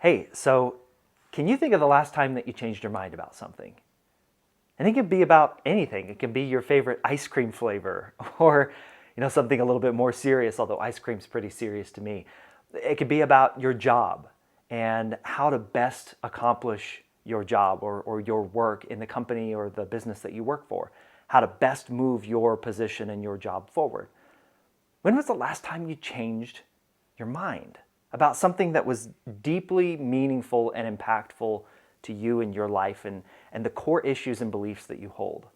Hey, so can you think of the last time that you changed your mind about something? And it can be about anything. It can be your favorite ice cream flavor or, something a little bit more serious, although ice cream's pretty serious to me. It could be about your job and how to best accomplish your job or your work in the company or the business that you work for, how to best move your position and your job forward. When was the last time you changed your mind about something that was deeply meaningful and impactful to you in your life and the core issues and beliefs that you hold?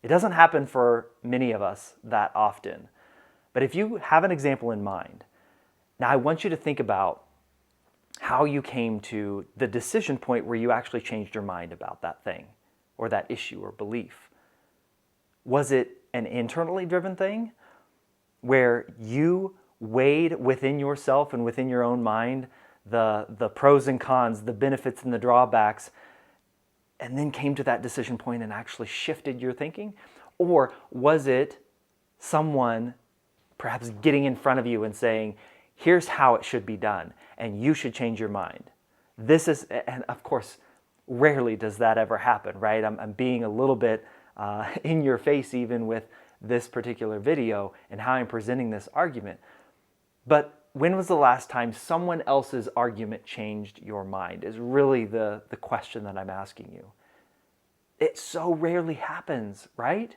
It doesn't happen for many of us that often. But if you have an example in mind, now I want you to think about how you came to the decision point where you actually changed your mind about that thing or that issue or belief. Was it an internally driven thing where you weighed within yourself and within your own mind the pros and cons, the benefits and the drawbacks, and then came to that decision point and actually shifted your thinking? Or was it someone perhaps getting in front of you and saying, here's how it should be done, and you should change your mind? This is, and of course, rarely does that ever happen, right? I'm being a little bit in your face even with this particular video and how I'm presenting this argument. But when was the last time someone else's argument changed your mind is really the question that I'm asking you. It so rarely happens, right?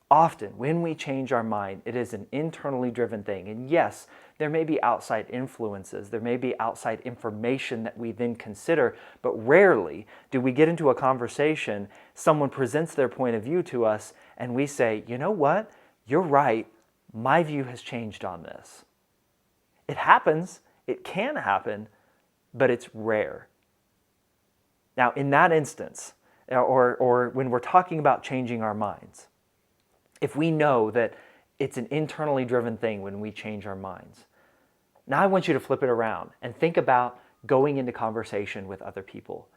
Often, when we change our mind, it is an internally driven thing. And yes, there may be outside influences, there may be outside information that we then consider, but rarely do we get into a conversation, someone presents their point of view to us, and we say, you know what? You're right. My view has changed on this. It happens, it can happen, but it's rare. Now, in that instance, or when we're talking about changing our minds, if we know that it's an internally driven thing when we change our minds, now I want you to flip it around and think about going into conversation with other people.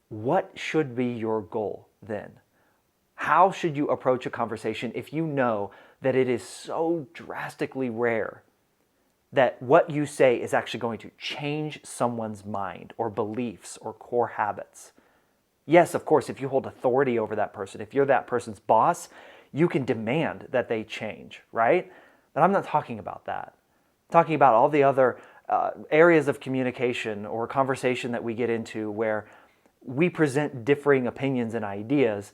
What should be your goal then? How should you approach a conversation if you know that it is so drastically rare that what you say is actually going to change someone's mind or beliefs or core habits? Yes, of course, if you hold authority over that person, if you're that person's boss, you can demand that they change, right? But I'm not talking about that. I'm talking about all the other areas of communication or conversation that we get into where we present differing opinions and ideas.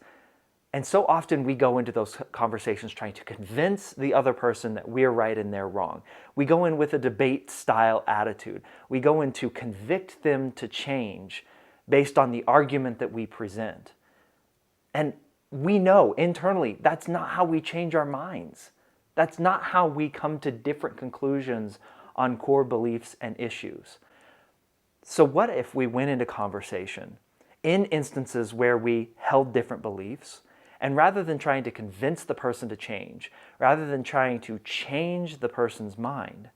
And so often we go into those conversations trying to convince the other person that we're right and they're wrong. We go in with a debate style attitude. We go in to convict them to change based on the argument that we present. And we know internally that's not how we change our minds. That's not how we come to different conclusions on core beliefs and issues. So what if we went into conversation in instances where we held different beliefs, and rather than trying to convince the person to change, rather than trying to change the person's mind,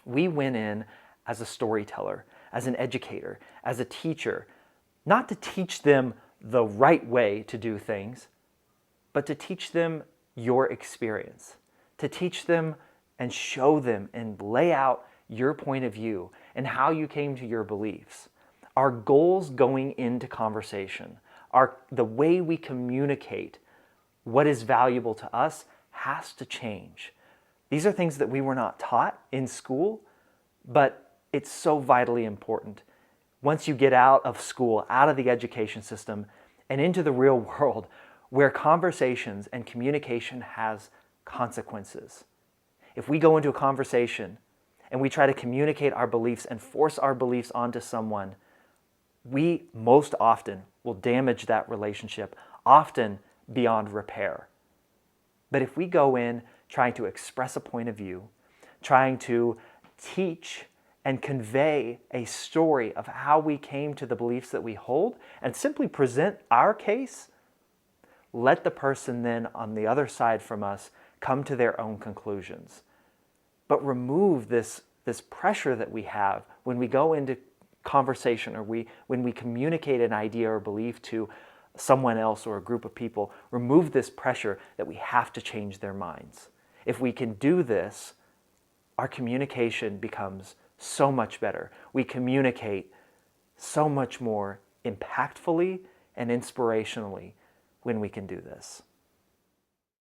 we went in as a storyteller, as an educator, as a teacher, not to teach them the right way to do things, but to teach them your experience, to teach them and show them and lay out your point of view and how you came to your beliefs. Our goals going into conversation, the way we communicate what is valuable to us has to change. These are things that we were not taught in school, but it's so vitally important. Once you get out of school, out of the education system, and into the real world where conversations and communication has consequences. If we go into a conversation and we try to communicate our beliefs and force our beliefs onto someone, we most often will damage that relationship, often beyond repair. But if we go in trying to express a point of view, trying to teach and convey a story of how we came to the beliefs that we hold, and simply present our case, let the person then on the other side from us come to their own conclusions. But remove this pressure that we have when we go into conversation or when we communicate an idea or belief to someone else or a group of people. Remove this pressure that we have to change their minds. If we can do this, our communication becomes so much better. We communicate so much more impactfully and inspirationally when we can do this.